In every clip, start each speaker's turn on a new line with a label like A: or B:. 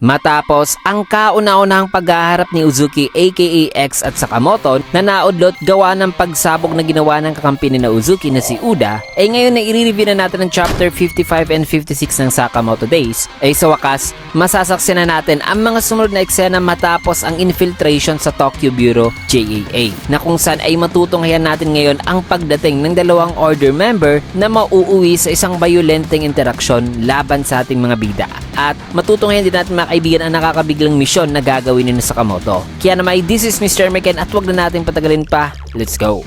A: Matapos ang kauna-unahang paghaharap ni Uzuki aka X at Sakamoto na naudlot gawa ng pagsabog na ginawa ng kakampi ni na Uzuki na si Uda, ay ngayon na i-review na natin ang chapter 55 and 56 ng Sakamoto Days, ay sa wakas, masasaksihan na natin ang mga sumunod na eksena matapos ang infiltration sa Tokyo Bureau JAA, na kung saan ay matutunghayan natin ngayon ang pagdating ng dalawang order member na mauuwi sa isang violenteng interaksyon laban sa ating mga bida. At matutunghayan din natin mga kaibigan ang nakakabiglang misyon na gagawin ni Sakamoto. Kaya naman, this is Mr. Meken at wag na natin patagalin pa. Let's go!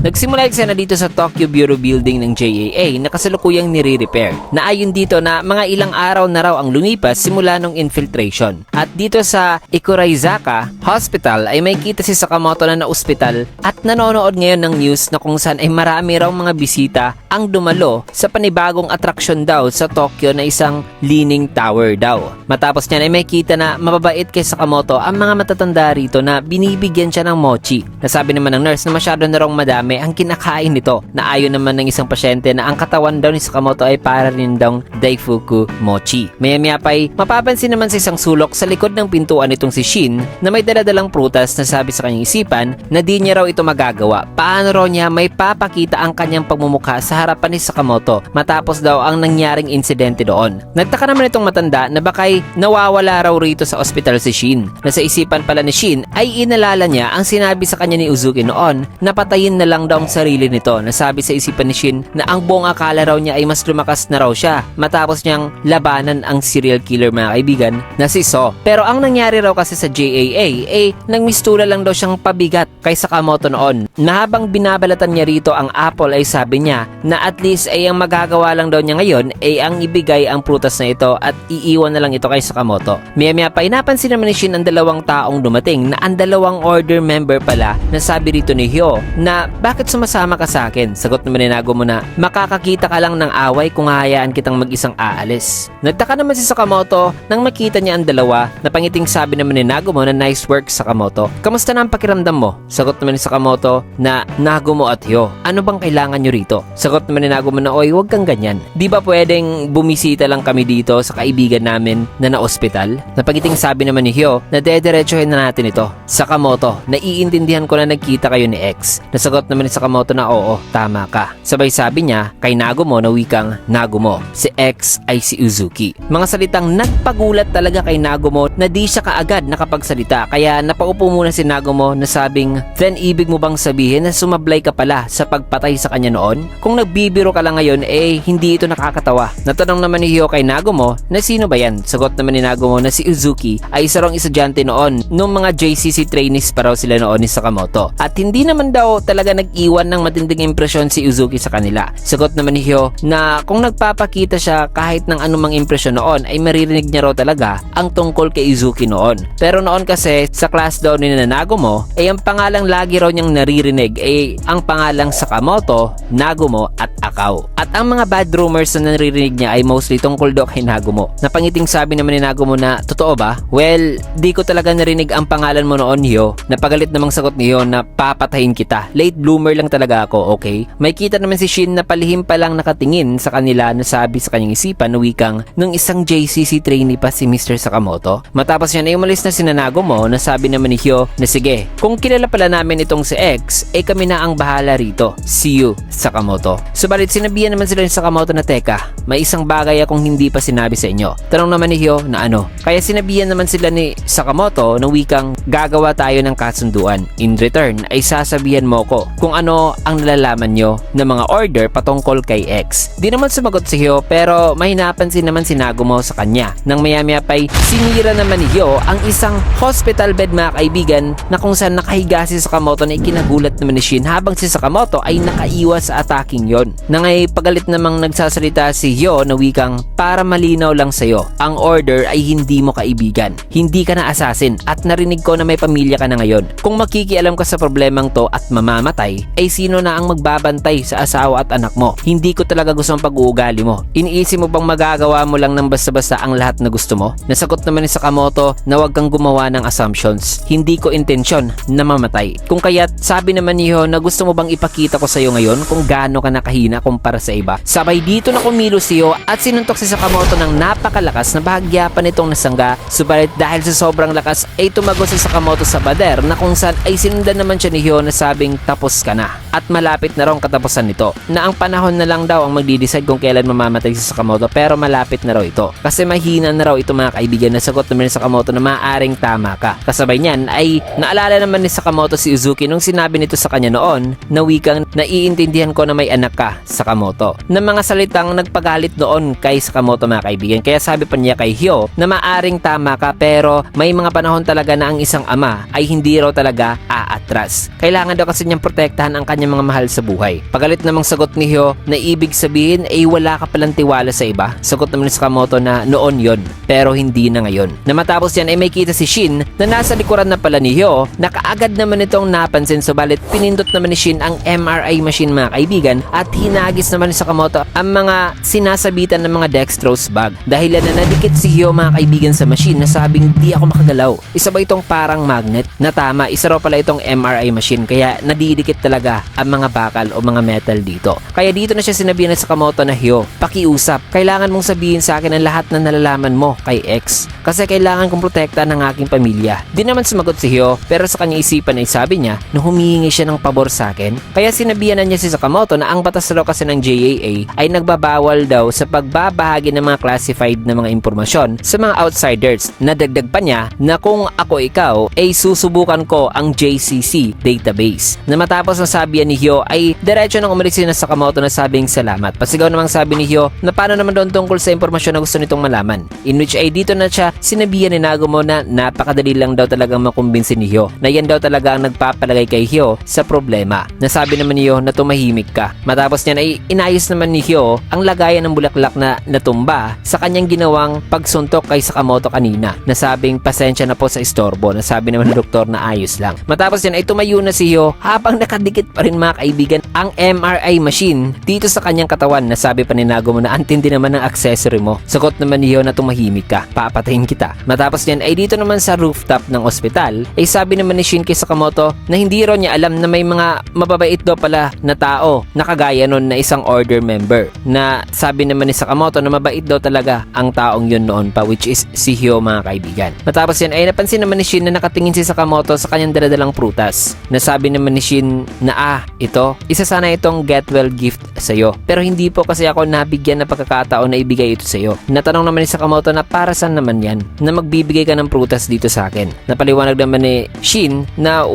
A: Nagsimula eksena dito sa Tokyo Bureau Building ng JAA na kasalukuyang nire-repair. Naayon dito na mga ilang araw na raw ang lumipas simula nung infiltration. At dito sa Ikurazaka Hospital ay may kita si Sakamoto na na-ospital at nanonood ngayon ng news na kung saan ay marami raw mga bisita ang dumalo sa panibagong atraksyon daw sa Tokyo na isang leaning tower daw. Matapos niyan ay may kita na mababait kay Sakamoto ang mga matatanda rito na binibigyan siya ng mochi. Nasabi naman ng nurse na masyado na raw madami ang kinakain nito, na ayon naman ng isang pasyente na ang katawan daw ni Sakamoto ay para rin daw Daifuku mochi. Maya-maya pa ay mapapansin naman sa isang sulok sa likod ng pintuan nitong si Shin na may daladalang prutas na sabi sa kanyang isipan na di niya raw ito magagawa. Paano raw niya may papakita ang kanyang pagmumukha sa harapan ni Sakamoto matapos daw ang nangyaring insidente doon. Nagtaka naman itong matanda na baka'y nawawala raw rito sa ospital si Shin, na sa isipan pala ni Shin ay inalala niya ang sinabi sa kanya ni Uzuki noon na patayin na lang daw ang sarili nito. Nasabi sa isipan ni Shin na ang buong akala raw niya ay mas lumakas na raw siya matapos niyang labanan ang serial killer mga kaibigan na si So. Pero ang nangyari raw kasi sa JAA ay nangmistula lang daw siyang pabigat kay Sakamoto noon, na habang binabalatan niya rito ang apple ay sabi niya na at least ay ang magagawa lang daw niya ngayon ay ang ibigay ang prutas na ito at iiwan na lang ito kay Sakamoto. Maya-maya pa napansin naman ni Shin ang dalawang taong dumating na ang dalawang order member pala na sabi rito ni Hyo na bakit sumasama ka sa akin? Sagot naman ni Nagumo na makakakita ka lang ng away kung hahayaan kitang mag-isang aalis. Nagtaka naman si Sakamoto nang makita niya ang dalawa, na pangiting sabi naman ni Nagumo na nice work Sakamoto. Kamusta na ang pakiramdam mo? Sagot naman ni Sakamoto na Nagumo at Hyo, ano bang kailangan nyo rito? Sagot naman ni Nagumo na oy, wag kang ganyan. Di ba pwedeng bumisita lang kami dito sa kaibigan namin na na-ospital? Napangiting sabi naman ni Hyo na dediretsuhin na natin ito. Sakamoto, naiintindihan ko na nagkita kayo ni X. Nasagot naman ni Sakamoto na oo, tama ka. Sabay sabi niya kay Nagumo na wikang Nagumo, si X ay si Uzuki. Mga salitang nagpagulat talaga kay Nagumo na di siya kaagad nakapagsalita, kaya napaupo muna si Nagumo na sabing, then ibig mo bang sabihin na sumablay ka pala sa pagpatay sa kanya noon? Kung nagbibiro ka lang ngayon eh hindi ito nakakatawa. Natanong naman ni Hyo kay Nagumo na sino ba yan? Sagot naman ni Nagumo na si Uzuki ay isa raw estudyante noon nung mga JCC trainees pa raw sila noon ni Sakamoto, at hindi naman daw talaga nag-iwan ng matinding impresyon si Uzuki sa kanila. Sagot naman ni Hyo na kung nagpapakita siya kahit ng anumang impresyon noon ay maririnig niya raw talaga ang tungkol kay Uzuki noon. Pero noon kasi sa class daw ni Nagumo ay ang pangalang lagi raw niyang naririnig ay ang pangalang Sakamoto, Nagumo at Akao. At ang mga bad rumors na naririnig niya ay mostly tungkol daw kay Nagumo. Napangiting sabi naman ni Nagumo na totoo ba? Well, di ko talaga narinig ang pangalan mo noon Hyo. Napagalit namang sagot ni Hyo na papatayin kita. Late bloomer lang talaga ako, okay? May kita naman si Shin na palihim pa lang nakatingin sa kanila na sabi sa kanyang isipan na wikang nung isang JCC trainee pa si Mr. Sakamoto. Matapos yan ay umalis na si Nagumo na sabi naman ni Hyo na sige, kung kilala pala namin itong si X, eh kami na ang bahala rito. See you, Sakamoto. Subalit sinabihan naman sila ni Sakamoto na teka, may isang bagay akong hindi pa sinabi sa inyo. Tanong naman ni Hyo na ano? Kaya sinabihan naman sila ni Sakamoto na wikang gagawa tayo ng kasunduan. In return ay sasabihan mo ko kung ano ang nalalaman nyo ng mga order patungkol kay X. Di naman sumagot si Hyo pero may napansin naman si Nagumo sa kanya. Nang maya-maya pa'y sinira naman ni Hyo ang isang hospital bed mga kaibigan na kung saan nakahiga si Sakamoto na ikinagulat naman ni Shin habang si Sakamoto ay nakaiwas sa attacking yon. Nang ay pagalit namang nagsasalita si Hyo na wikang para malinaw lang sa'yo, ang order ay hindi mo kaibigan. Hindi ka na assassin at narinig ko na may pamilya ka na ngayon. Kung makikialam ka sa problemang to at mamamatay, ay sino na ang magbabantay sa asawa at anak mo? Hindi ko talaga gusto ang pag-uugali mo. Iniisip mo bang magagawa mo lang ng basta-basta ang lahat na gusto mo? Nasagot naman ni Sakamoto na huwag kang gumawa ng assumptions. Hindi ko intensyon na mamatay. Kung kaya't sabi naman ni Hyo na gusto mo bang ipakita ko sa'yo ngayon kung gaano ka nakahina kumpara sa iba. Sabay dito na kumilos si Hyo at sinuntok si Sakamoto ng napakalakas na bahagya pa nitong nasangga. Subalit dahil sa sobrang lakas ay tumago si Sakamoto sa bader na kung saan ay sinundan naman siya ni Hyo na sabing tapos ka na. At malapit na raw ang katapusan nito. Na ang panahon na lang daw ang magdi-decide kung kailan mamamatay si Sakamoto pero malapit na raw ito. Kasi mahina na raw ito mga kaibigan. Nasagot naman ni Sakamoto na maaaring tama ka. Kasabay niyan ay naalala naman ni Sakamoto si Uzuki nung sinabi nito sa kanya noon na wikang naiintindihan ko na may anak ka, Sakamoto. Na mga salitang nagpagalit noon kay Sakamoto mga kaibigan. Kaya sabi pa niya kay Hyo na maaaring tama ka pero may mga panahon talaga na ang isang ama ay hindi raw talaga aatras. Kailangan daw kasi niyang protektahan ang kanyang mga mahal sa buhay. Pagalit namang sagot ni Hyo na ibig sabihin ay wala ka palang tiwala sa iba. Sagot naman ni Sakamoto na noon yon pero hindi na ngayon. Na matapos yan ay may kita si Shin na nasa likuran na pala ni Hyo na kaagad naman itong napansin subalit pinindot naman ni Shin ang MRI machine mga kaibigan at hinagis naman ni Sakamoto ang mga sinasabitan ng mga dextrose bag. Dahil na nadikit si Hyo mga kaibigan sa machine na sabing di ako makagalaw. Isa ba itong parang magnet? Na tama, isa raw pala itong MRI machine kaya nadidikit talaga ang mga bakal o mga metal dito. Kaya dito na siya sinabihan sa Sakamoto na Hyo, pakiusap, kailangan mong sabihin sa akin ang lahat na nalalaman mo kay X kasi kailangan kong protektahan ng aking pamilya. Di naman sumagot si Hyo pero sa kanyang isipan ay sabi niya na humihingi siya ng pabor sa akin. Kaya sinabihan na niya si Sakamoto na ang batas raw kasi ng JAA ay nagbabawal daw sa pagbabahagi ng mga classified na mga impormasyon sa mga outsiders. Nadagdag pa niya na kung ako ikaw ay susubukan ko ang JCC database. Na matapos na sabihan ni Hyo ay diretso nang umalis si Sakamoto na sabing salamat. Pasigaw namang sabi ni Hyo na paano naman doon tungkol sa impormasyon na gusto nitong malaman. In which ay dito na siya sinabihan ni Nagumo na napakadali lang daw talagang makumbinsi ni Hyo na yan daw talaga ang nagpapalagay kay Hyo sa problema. Nasabi naman ni Hyo na tumahimik ka. Matapos niyan ay inayos naman ni Hyo ang lagayan ng bulaklak na natumba sa kanyang ginawang pagsuntok kay Sakamoto kanina. Nasabing pasensya na po sa istorbo. Nasabi naman ng doktor na ayos lang. Matapos yan ay tumayo na si Hyo habang nakadikit pa rin mga kaibigan ang MRI machine dito sa kanyang katawan. Nasabi pa ni Nagumo na antindi naman ang accessory mo. Sagot naman ni Hyo na tumahimik ka. Papatayin kita. Matapos yan ay dito naman sa rooftop ng ospital ay sabi naman ni Shin kay Sakamoto na hindi raw niya alam na may mga mababait daw pala na tao na kagaya nun na isang order member. Na sabi naman ni Sakamoto na mabait daw talaga ang taong yun noon pa which is si Hyo mga kaibigan. Matapos yan ay napansin naman ni Shin na nakatingin si Sakamoto sa kanyang daladalang prutas. Nasabi naman ni Shin na ito, isa sana itong get well gift sa'yo. Pero hindi po kasi ako nabigyan ng pagkakataon na ibigay ito sa'yo. Natanong naman ni Sakamoto na para saan naman yan na magbibigay ka ng prutas dito sa akin. Napaliwanag naman ni Shin na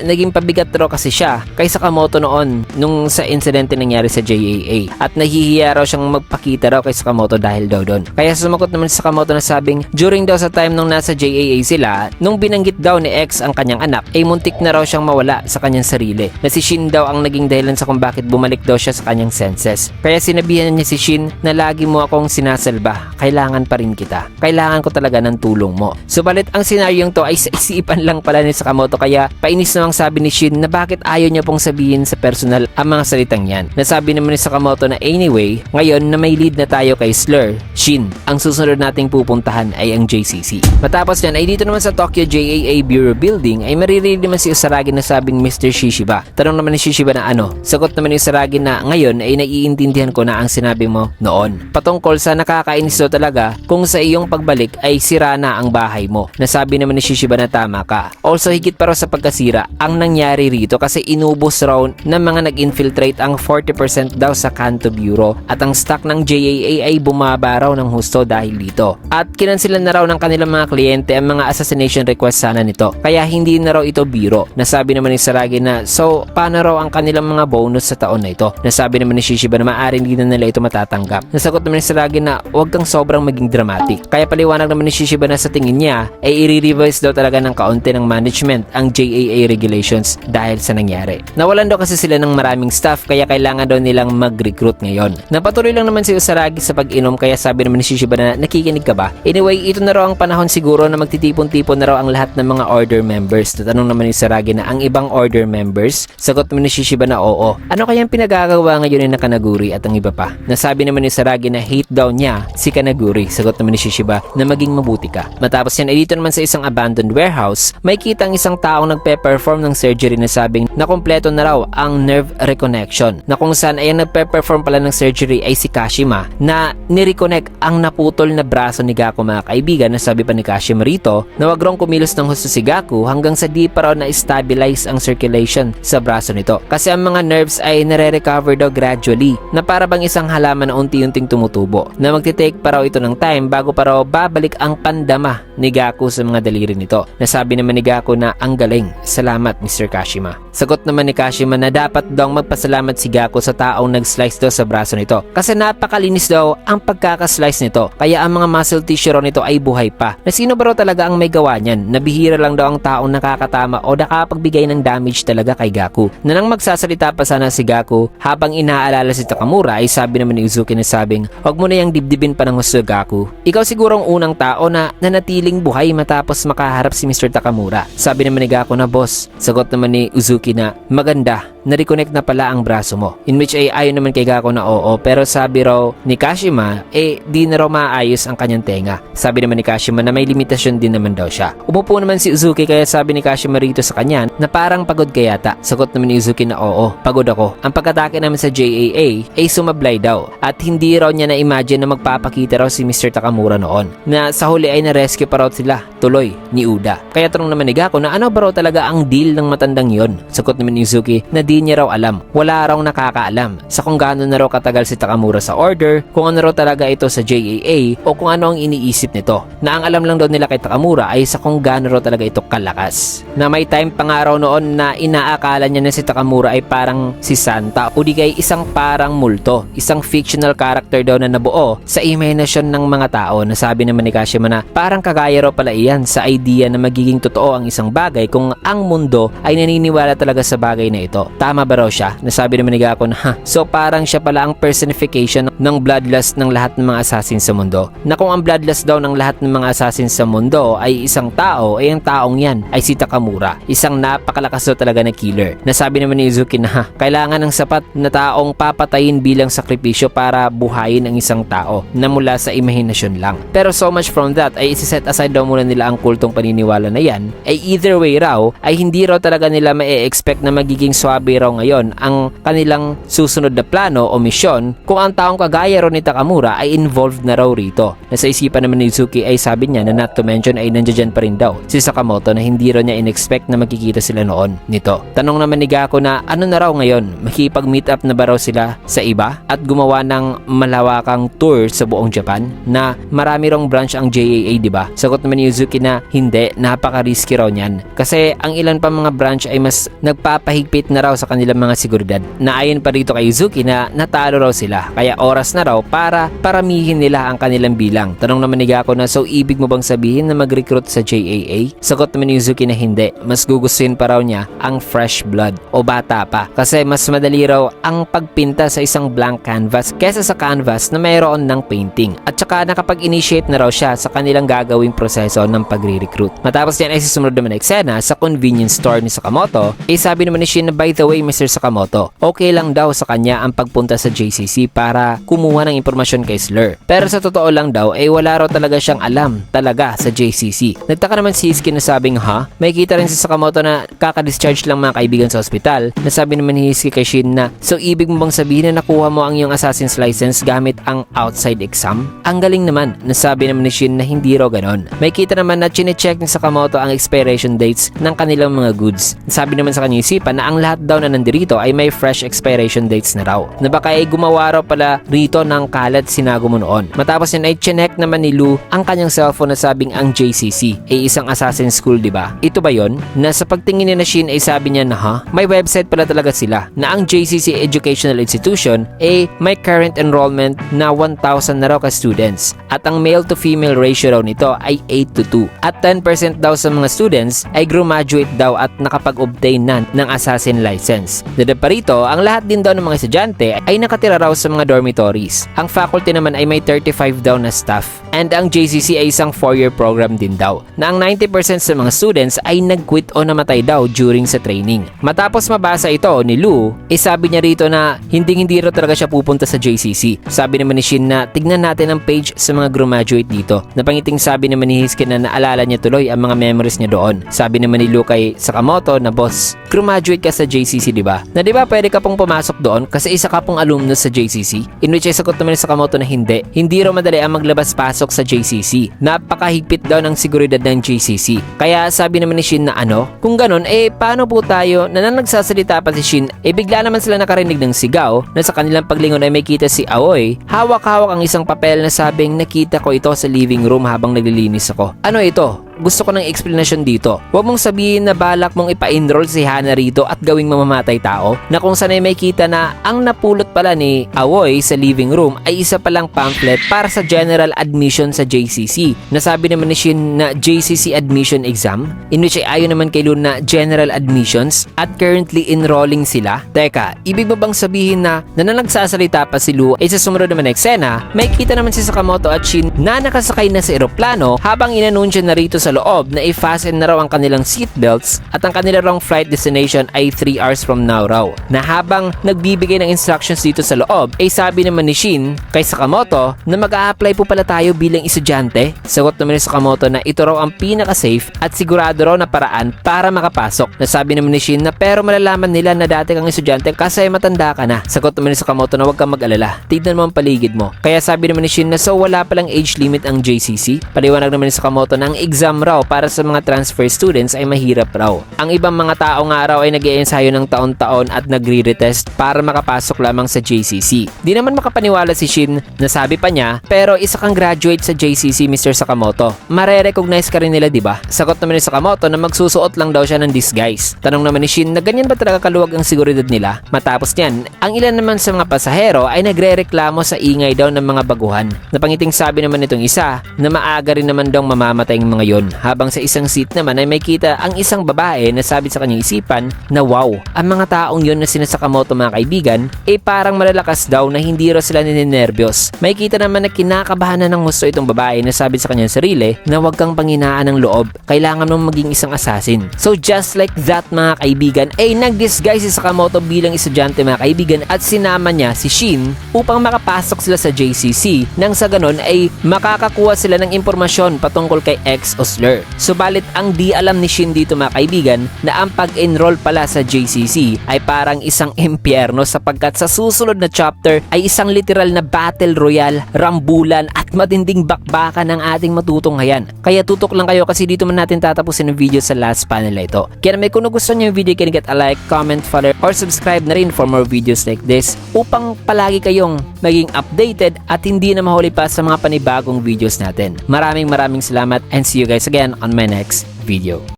A: naging pabigat raw kasi siya kay Sakamoto noon nung sa insidente nangyari sa JAA at nahihiya raw siyang magpakita raw kay Sakamoto dahil daw doon. Kaya sumagot naman si Sakamoto na sabing during daw sa time nung nasa JAA sila, nung binanggit daw ni X ang kanyang anak ay muntik na raw siyang mawala sa kanyang sarili. Na si Shin daw ang naging dahilan sa kung bakit bumalik daw siya sa kanyang senses. Kaya sinabihan niya si Shin na lagi mo akong sinasalba. Kailangan pa rin kita. Kailangan ko talaga ng tulong mo. Subalit ang senaryong to ay sa isipan lang pala ni Sakamoto kaya painis namang sabi ni Shin na bakit ayaw niya pong sabihin sa personal ang mga salitang yan. Nasabi naman ni Sakamoto na anyway, ngayon na may lead na tayo kay Slur, Shin, ang susunod nating pupuntahan ay ang JCC. Matapos yan ay dito naman sa Tokyo JAA Bureau Building ay maririnig naman si Usaragi na sabing Mr. Shishiba. Tanong naman ni Shishiba na ano? Sagot naman ni Usaragi na ngayon ay naiintindihan ko na ang sinabi mo noon. Patungkol sa nakakainis daw talaga kung sa iyong pagbalik ay sira na ang bahay mo. Nasabi naman ni Shishiba na tama ka. Also higit pa raw sa pagkasira ang nangyari rito kasi inubos raw ng mga nag-infiltrate ang 40% daw sa Kanto Bureau at ang stock ng JAA ay bumaba raw ng husto dahil dito. At kinansilan na raw ng kanilang mga kliyente ang mga assassination request sana nito. Kaya hindi na raw ito biro. Nasabi naman ni Saragi na so paano raw ang kanilang mga bonus sa taon na ito. Nasabi naman ni Shishiba na maaaring hindi na nila ito matatanggap. Nasagot naman ni Saragi na huwag kang sobrang maging dramatic. Kaya paliwanag naman ni Shishiba na sa tingin niya ay i-revise daw talaga ng kaunti ng management ang JAA regulations dahil sa nangyari. Nawalan daw kasi sila ng maraming staff kaya kailangan daw nilang mag-recruit ngayon. Napatuloy lang naman si Usaragi sa pag-inom kaya sabi naman ni Shishiba na nakikinig ka ba? Anyway, ito na raw ang panahon siguro na magtitipon-tipon na raw ang lahat ng mga order members. Tatanong naman ni Usaragi na ang ibang order members? Sagot naman ni Shishiba na oo. Ano kayang pinagagawa ngayon ni Kanaguri at ang iba pa? Nasabi naman ni Saragi na hate daw niya si Kanaguri. Sagot naman ni Shishiba na maging mabuti ka. Matapos yan ay dito naman sa isang abandoned warehouse, may kita ang isang taong nagpe-perform ng surgery na sabing na kompleto na raw ang nerve reconnection. Na kung saan ay ang nagpe-perform pala ng surgery ay si Kashima na nireconnect ang naputol na braso ni Gaku mga kaibigan. Na sabi pa ni Kashima rito na wag raw kumilos ng husto si Gaku hanggang sa di pa raw na-stabilize ang circulation sa braso nito. Kasi ang mga nerves ay nare-recover daw gradually na para bang isang halaman na unti-unting tumutubo. Na magte-take pa raw ito ng time bago pa raw babalik ang pandama ni Gaku sa mga daliri nito. Nasabi naman ni Gaku na ang galing. Salamat Mr. Kashima. Sagot naman ni Kashima na dapat daw magpasalamat si Gaku sa taong nag-slice daw sa braso nito. Kasi napakalinis daw ang pagkaka-slice nito. Kaya ang mga muscle tissue raw nito ay buhay pa. Na sino ba raw talaga ang may gawa niyan? Nabihira lang daw ang taong nakakatama o nakapagbigay ng damage talaga kay Gaku. Na nang magsasalita pa sana si Gaku habang inaalala si Takamura ay sabi naman ni Uzuki na sabing wag mo na yung dibdibin pa ng husto Gaku. Ikaw siguro ang unang tao na nanatiling buhay matapos makaharap si Mr. Takamura. Sabi naman ni Gaku na boss. Sagot naman ni Uzuki na maganda. Na-reconnect na pala ang braso mo. In which ay ayon naman kay Gaku na oo, pero sabi raw ni Kashima di na raw maayos ang kanyang tenga. Sabi naman ni Kashima na may limitasyon din naman daw siya. Umupo naman si Uzuki kaya sabi ni Kashima rito sa kanya na parang pagod ka yata. Sagot naman ni Uzuki na oo, pagod ako. Ang pagkatake naman sa JAA ay sumablay daw at hindi raw niya na-imagine na magpapakita raw si Mr. Takamura noon. Na sa huli ay na-rescue pa raw sila tuloy ni Uda. Kaya tanong naman ni Gaku na ano ba raw talaga ang deal ng matandang yon? Sagot naman ni Uzuki na di niya raw alam. Wala raw nakakaalam sa kung gaano na raw katagal si Takamura sa order, kung ano raw talaga ito sa JAA o kung ano ang iniisip nito. Na ang alam lang daw nila kay Takamura ay sa kung gaano raw talaga ito kalakas. Na may time pa nga raw noon na inaakala niya na si Takamura ay parang si Santa o di kay isang parang multo, isang fictional character daw na nabuo sa imahinasyon ng mga tao. Na sabi naman ni Kashima na parang kagaya raw pala iyan sa idea na magiging totoo ang isang bagay kung ang mundo ay naniniwala talaga sa bagay na ito. Tama ba raw siya? Nasabi naman ni Gaku na so parang siya pala ang personification ng bloodlust ng lahat ng mga assassin sa mundo. Na kung ang bloodlust daw ng lahat ng mga assassin sa mundo ay isang tao, ay ang taong yan ay si Takamura. Isang napakalakas daw talaga na killer. Nasabi naman ni Uzuki na kailangan ng sapat na taong papatayin bilang sakripisyo para buhayin ang isang tao na mula sa imahinasyon lang. Pero so much from that ay isi-set aside daw muna nila ang kultong paniniwala na yan. Ay either way raw ay hindi raw talaga nila ma-expect na magiging swabe raw ngayon ang kanilang susunod na plano o misyon kung ang taong kagaya raw ni Takamura ay involved na raw rito. Nasa isipan naman ni Uzuki ay sabi niya na not to mention ay nandiyan pa rin daw si Sakamoto na hindi raw niya in-expect na magkikita sila noon nito. Tanong naman ni Gaku na ano na raw ngayon, makikipag-meet up na ba raw sila sa iba at gumawa ng malawakang tour sa buong Japan na marami rong branch ang JAA, diba? Sagot naman ni Uzuki na hindi, napaka-risky raw niyan kasi ang ilan pa mga branch ay mas nagpapahigpit na raw sa kanilang mga seguridad. Na ayon pa rito kay Uzuki na natalo raw sila kaya oras na raw para paramihin nila ang kanilang bilang. Tanong naman ni Gaku na so ibig mo bang sabihin na mag-recruit sa JAA? Sagot naman ni Uzuki na hindi, mas gugustuhin pa raw niya ang fresh blood o bata pa kasi mas madali raw ang pagpinta sa isang blank canvas kesa sa canvas na mayroon ng painting at saka nakapag-initiate na raw siya sa kanilang gagawing proseso ng pagre-recruit. Matapos yan ay susunod naman na eksena sa convenience store ni Sakamoto sabi naman ni Shin na by the way Mr. Sakamoto, okay lang daw sa kanya ang pagpunta sa JCC para kumuha ng impormasyon kay Slur. Pero sa totoo lang daw wala raw talaga siyang alam talaga sa JCC. Nagtaka naman si Hiski na sabing may kita rin si Sakamoto na kaka-discharge lang mga kaibigan sa ospital. Nasabi naman ni Hiski kay Shin na so ibig mo bang sabihin na nakuha mo ang iyong assassin's license gamit ang outside exam? Ang galing naman. Nasabi naman ni Shin na hindi raw ganon. May kita naman na chine-check ni Sakamoto ang expiration dates ng kanilang mga goods. Nasabi naman sa kanya isipan na ang lahat daw na nandirito ay may fresh expiration dates na raw. Na baka ay gumawa raw pala rito ng kalat sinago mo noon. Matapos yan ay chinek naman ni Lu ang kanyang cellphone na sabing ang JCC ay isang assassin school, diba? Ito ba yon? Na sa pagtingin ni Shin ay sabi niya na may website pala talaga sila na ang JCC Educational Institution ay may current enrollment na 1,000 na raw ka students at ang male to female ratio raw nito ay 8:2 at 10% daw sa mga students ay graduate daw at nakapag-obtain na ng assassin license. license. Dagdag pa rito, ang lahat din daw ng mga estudyante ay nakatira raw sa mga dormitories. Ang faculty naman ay may 35 daw na staff. And ang JCC ay isang 4-year program din daw, na ang 90% sa mga students ay nag-quit o namatay daw during sa training. Matapos mabasa ito ni Lou, sabi niya rito na hindi raw talaga siya pupunta sa JCC. Sabi naman ni Shin na tignan natin ang page sa mga graduate dito. Napangiting sabi naman ni Hiskin na naalala niya tuloy ang mga memories niya doon. Sabi naman ni Lou kay Sakamoto na, boss, graduate ka sa JCC, diba? Na diba pwede ka pong pumasok doon kasi isa ka pong alumnus sa JCC? In which ay sagot naman ni Sakamoto na hindi. Hindi raw madali ang maglabas-pasok sa JCC. Napakahigpit daw ng seguridad ng JCC. Kaya sabi naman ni Shin na kung ganun, paano po tayo na nang nagsasalita pa si Shin, bigla naman sila nakarinig ng sigaw na sa kanilang paglingon ay may kita si Aoi. Hawak-hawak ang isang papel na sabing nakita ko ito sa living room habang naglilinis ako. Ano ito? Gusto ko ng explanation dito. Huwag mong sabihin na balak mong ipa-enroll si Hana rito at gawing mamamatay tao, na kung sanay may kita na ang napulot pala ni Aoi sa living room ay isa palang pamphlet para sa general admission sa JCC. Nasabi naman ni Shin na JCC admission exam, in which ay ayon naman kay Lun na general admissions at currently enrolling sila. Teka, ibig ba bang sabihin na nagsasalita pa si Lu ay sa sumunod naman na eksena, may kita naman si Sakamoto at Shin na nakasakay na sa eroplano habang inanunsyo na rito sa loob na i-fasten na raw ang kanilang seatbelts at ang kanilang flight destination ay 3 hours from now raw. Na habang nagbibigay ng instructions dito sa loob, sabi naman ni Shin kay Sakamoto na mag-a-apply po pala tayo bilang estudyante. Sagot naman ni Sakamoto na ito raw ang pinaka-safe at sigurado raw na paraan para makapasok. Nasabi naman ni Shin na pero malalaman nila na dati kang estudyante kasi matanda ka na. Sagot naman ni Sakamoto na huwag kang mag-alala. Tignan mo ang paligid mo. Kaya sabi naman ni Shin na so wala palang age limit ang JCC. Paliwanag naman ni Sakamoto na ang exam raw para sa mga transfer students ay mahirap raw. Ang ibang mga tao nga raw ay nag-iensayo ng taon-taon at nagre-retest para makapasok lamang sa JCC. Di naman makapaniwala si Shin na sabi pa niya, pero isa kang graduate sa JCC, Mr. Sakamoto. Mare-recognize ka rin nila, diba? Sagot naman ni Sakamoto na magsusuot lang daw siya ng disguise. Tanong naman ni Shin na ganyan ba talaga kaluwag ang seguridad nila? Matapos niyan, ang ilan naman sa mga pasahero ay nagre-reklamo sa ingay daw ng mga baguhan. Napangiting sabi naman nitong isa na maaga rin naman daw mamamatay ang mga yon. Habang sa isang seat naman ay may kita ang isang babae na sabi sa kanyang isipan na wow, ang mga taong yon na sina Sakamoto mga kaibigan parang malalakas daw na hindi raw sila ninenervyos. May kita naman na kinakabahan na ng gusto itong babae na sabi sa kanyang sarili na huwag kang panghinaan ng loob, kailangan mong maging isang assassin. So just like that mga kaibigan, nag-disguise si Sakamoto bilang estudyante mga kaibigan at sinama niya si Shin upang makapasok sila sa JCC nang sa ganon ay makakakuha sila ng impormasyon patungkol kay X o Slur. Subalit ang di alam ni Shin dito mga kaibigan na ang pag-enroll pala sa JCC ay parang isang impyerno sapagkat sa susunod na chapter ay isang literal na battle royale, rambulan at matinding bakbakan ng ating matutunghayan. Kaya tutok lang kayo kasi dito man natin tatapusin ang video sa last panel na ito. Kaya naman kung gusto niyo yung video, can get a like, comment, follow, or subscribe na rin for more videos like this upang palagi kayong maging updated at hindi na mahuli pa sa mga panibagong videos natin. Maraming salamat and see you guys again on my next video.